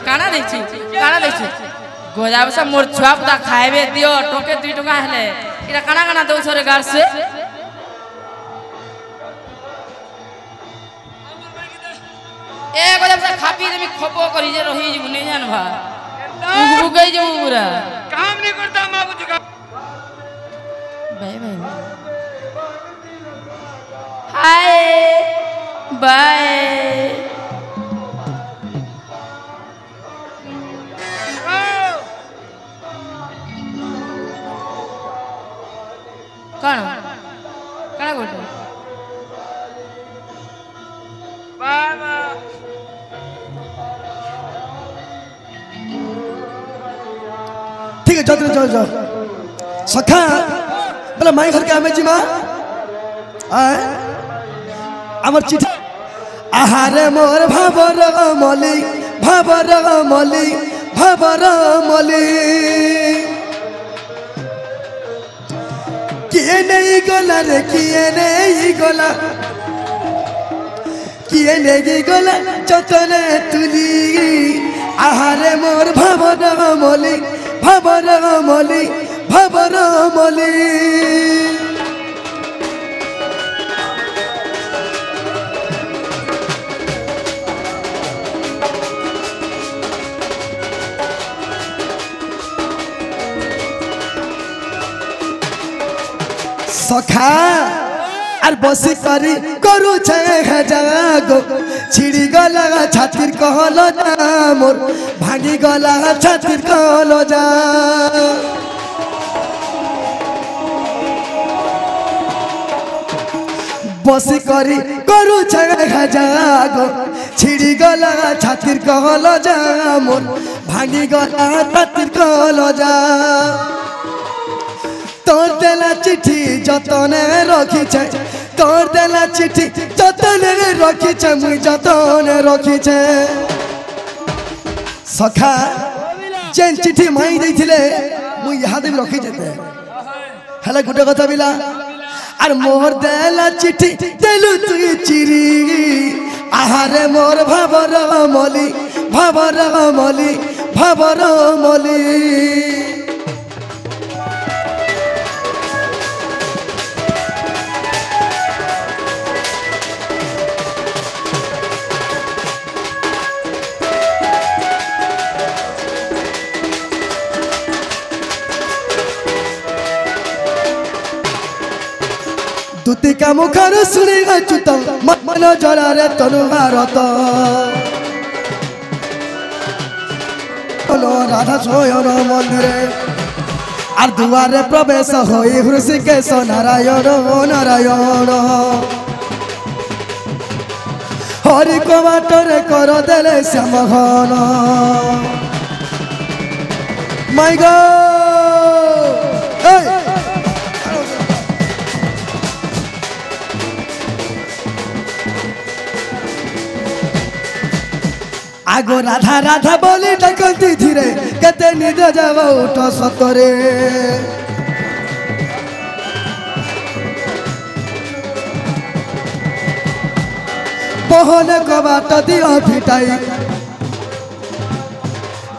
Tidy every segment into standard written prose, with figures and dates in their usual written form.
काना देखी गोजाब से मोर छुआ पुता खाएबे दियो टोके 2 टका हेले इरा काना काना दो छोरे गार से ए गोजाब से खापी रे मी खपो करी जे रही जु नहीं जान भा गई जो पूरा काम नहीं करता मां बुझ का बाय बाय हाय बाय कौन कौन गोटे बाबा ठीक है चल सखा बोला माई घर के आमे जी माँ आमर चिट्ठी आहारे मोर भाबर मली किए नहीं गला रे किए नहीं गला चतने तुली आहारे मोर भाबर मली सखा और बसी करी करू छे जागो छिड़ी गला छातिर कहलो जा मोर भांगी गला छातिर कहलो जा बसी करी करू छे जागो छिड़ी गला छातिर कहलो जा मोर भांगी गला छातिर कहलो जा तोर देला चिट्ठी जतने रखी तोर देला चिट्ठी जतने रखी मुई जतने रखी सखा जेन चिट्ठी माई देथिले मुई याद भी रखी जेते हला गुटे कथा बिला और मोर देला चिट्ठी देलु तु चिरी आहारे मोर भाबर मली दुती का मुखार सुनी अच्युत मन जरा रे तनु भारत राधा सोयन मंदिरे और दुआरे प्रवेश होई हृषिकेश नारायण हरि को बाटरे कर देले श्याम घन माय गॉड आगो राधा राधा बोली डकती धीरे कते निद जाव उठ सतरे बहन कबाट दियो फिटाई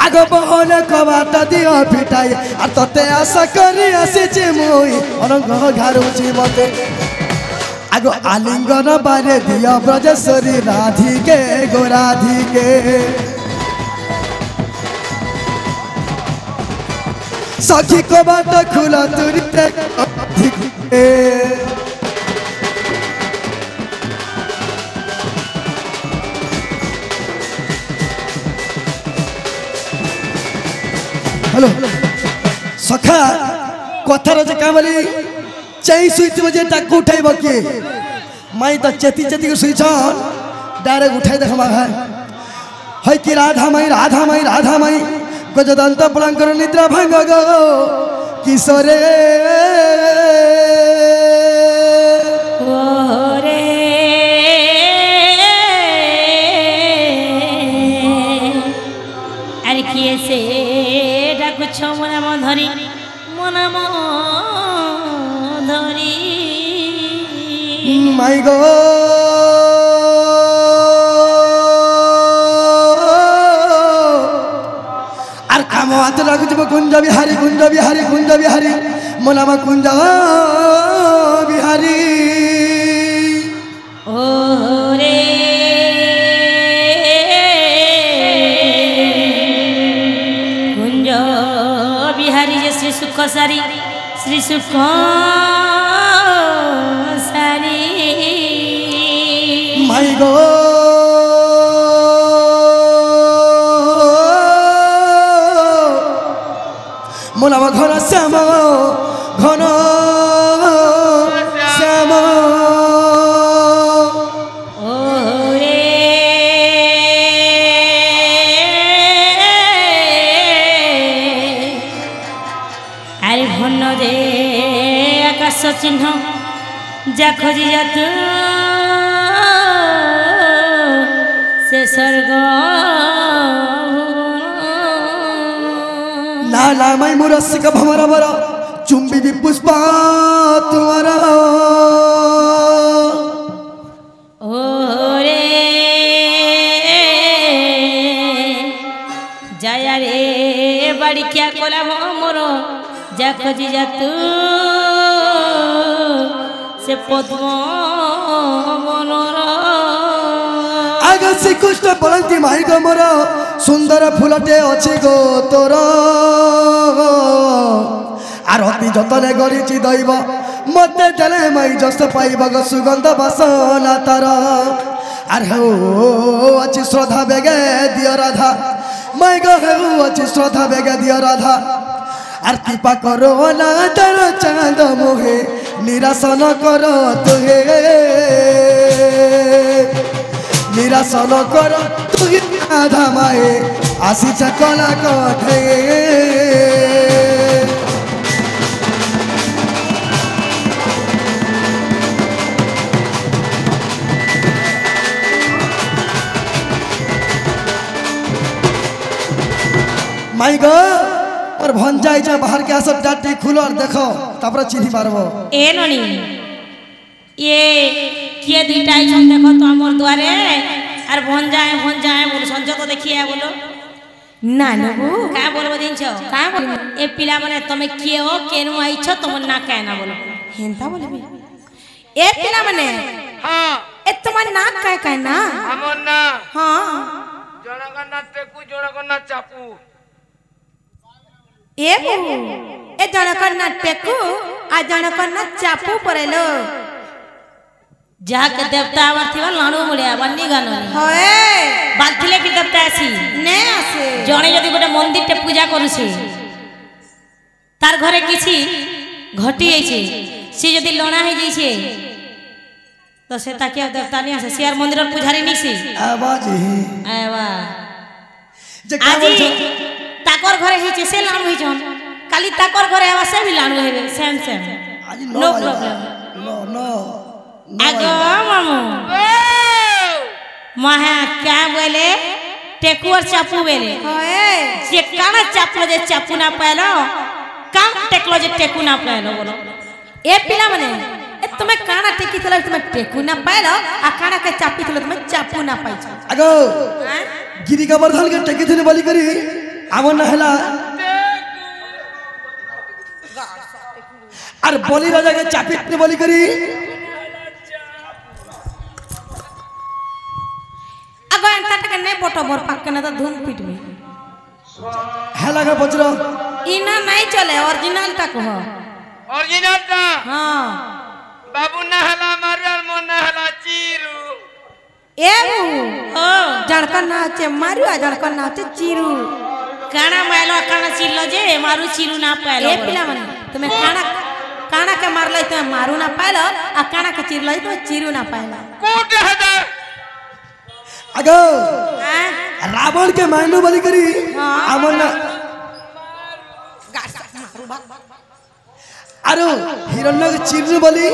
आगो बहन कबाट दियो फिटाई आ तते आशा करी आसी मुई अनंग घारुची मते आगो आलिंगन बारे दिया ब्रजेश्वरी राधिके गो राधिके सखी को बाट खुला तुरते हेलो सखा कथार जे कामली चाई सुईत बजे टाकू उठाइब किए माई तो चेती चेती को सुई डायरेक्ट उठाई देखा है कि राधा माई गजदंत पलंकर निद्रा भांग गो किशोरे अरे किए से डाकुछ मनाम धरी मनाम धरी माई गो ଆମ ହାତ ଲାଗୁଛି କୁଞ୍ଜ ବିହାରୀ ମୋ ନାମ କୁଞ୍ଜ ବିହାରୀ। ଓ ରେ କୁଞ୍ଜ ବିହାରୀ ଯେ ଶ୍ରୀ ସୁଖ ସାରୀ ଶ୍ରୀ ସୁଖ ସାରୀ ମାଇ ଗো ମୋ ନାମ ଘନ ଶ୍ୟାମ ଘନ ଶ୍ୟାମ। ଓ ରେ ଆରେ ଘନ ରେ ଆକାଶ ଚିହ୍ନ যা খোঁজি যা তু সে স্বর্গ লালা মাই মুরসিক ভমর বর চুম্বি পুষ্প তোমার। ও রে যায়া রে বাড়ি কিয়া কলাম মোর যা খোঁজি যা তু से पद्म मनोर आग श्रीकृष्ण पड़ती माई गो मोर सुंदर फूलटे अच्छी गो तोर आरती जतने गढ़ी दैव मत देले माई जस पाइब गो सुगंध बासना तार आर हो अच्छी श्रद्धा बेगे दियो राधा माई गो हो अच्छी श्रद्धा बेगे दियो राधा आर कृपा करो ना तर चांद मोहे निरासन कर तुहे निरासन कर तुहे राधा माए आसी चकला कठे माई गो और भंजाई जा बाहर के आसब डाटी खुलो और देखो तापर चिन्ही पारबो। ए ननी ये किए दुईटा आइछन देखो तो हमर द्वारे और भंजाए बोल संज तो देखिए बोलो ना नबू का बोलबो दिनछो का बोल ए पिला माने तमे किए हो केनु आइछो तुम ना का ना बोलो हेंता बोलबी ए पिला माने हां ए तुम ना का ना हमर ना हां जणका ना टेकू जणका ना चापू ए जनकर ना टेकू आ जनकर ना चापू परेलो जाके देवता आवर थिवा लाणू मुड़िया बन्नी गानो होए बाथिले कि देवता आसी ने आसे जणे जदी गोटे मंदिर टे पूजा करूसी तार घरे किछि घटी आइछे से जदी लणा हे जाइछे तो से ताके देवता नि आसे सियार मंदिर पुजारी निसी आवाज ही आवा जे का बोल ताकर घरे हिचे से लाणू हिचन काली ताकर घरे आवा से भी लाणू हेबे सेम नो प्रॉब्लम नो आगो मामू महा क्या बोले टेकू और चापू बोले जे काना चापलो जे चापू ना पाइलो का टेकलो जे टेकू ना पाइलो बोलो ए पिला माने ए तुमे काना टेकी थला तुमे टेकू ना पाइलो आ काना के चापी थला तुमे चापू ना पाइछो आगो गिरी गोवर्धन के टेकी थने बलि करी आवन ना हला और बलि राजा के चापी थने बलि करी अगो एंता के नहीं बोटो भर पाक के ना तो धूम पीट में हला का बजरो इना नहीं चले ओरिजिनल तक हो ओरिजिनल ता हां बाबू ना हला मारल मन ना हला चीरू ए ओ जणकर ना चे मारू आ जणकर ना चे चीरू काना माइलो काना चिल्लो जे मारू चीरू ना पाइलो ए पिला माने तुम्हें काना के मारले तो मारू ना पाइलो आ काना के चिरले तो चीरू ना पाइलो कोट हदा आगो रावण के माइलो बलि करी आवन ना आरो हिरण्य के चिरनु बलि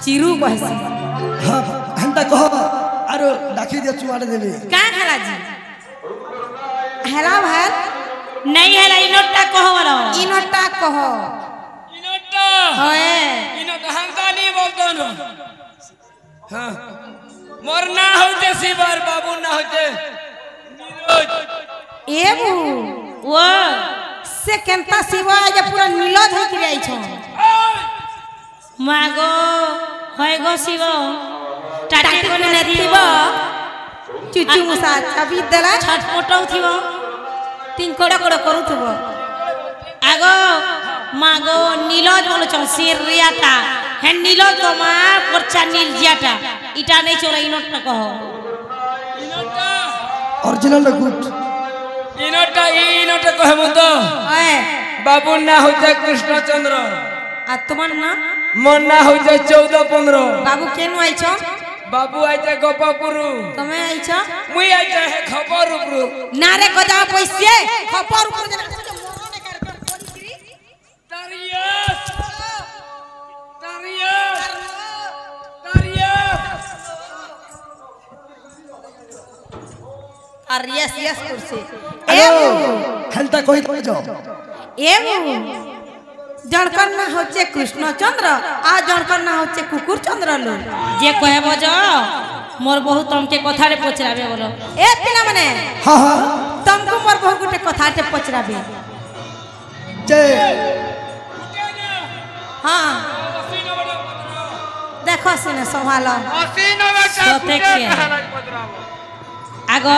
चिरू कहसी हां हंता कहो आरो डाकी दे चुआड़े देबे का हला जी हला भाल नहीं हला इनोटा कहो बोलो इनोटा कहो इनोटा होए इनोटा हमका नहीं बोलतो न हां मोर ना होते शिवर बाबू ना होते नीरज एबू वो से केनता शिवा जे पूरा नीलज हो कि जाइ छ मागो होय गो शिव टाटे कोने नथिबो चुचु मुसा छबी देला छटपटौ थिबो तीन कोड़ा कोड़ा करूथबो आगो मागो नीलज बोलो छ सिरियाटा हे नीलज तो मा परचा नील जियाटा इटा नहीं चोरा इनोट न कहो इनोटा ओरिजिनल गुड इनोटा कहे मुतो ओए बाबू ना होते कृष्णचंद्र आ तुमन ना मन ना होते 14-15 बाबू केनु आइ छ बाबू आइते गोपापुरु तमे आइ छ मुई आइते है खपरपुरु नारे गजा पैसे खपर ऊपर जना मोरने कार्यक्रम करी तारियस और यस यस कुर्सी हेलो हलता कोई तो जो एवं जणकर ना होचे कृष्णचंद्र आ जणकर ना होचे कुकुर चंद्र लो जे कहबो जो मोर बहुत तुमके कथा रे पचराबे बोलो ए पिला माने हां हां तुमको मोर बहुत गुटे कथा रे पचराबे जय हां देखो सिने संभालो असीनो बेटा सोते के आगो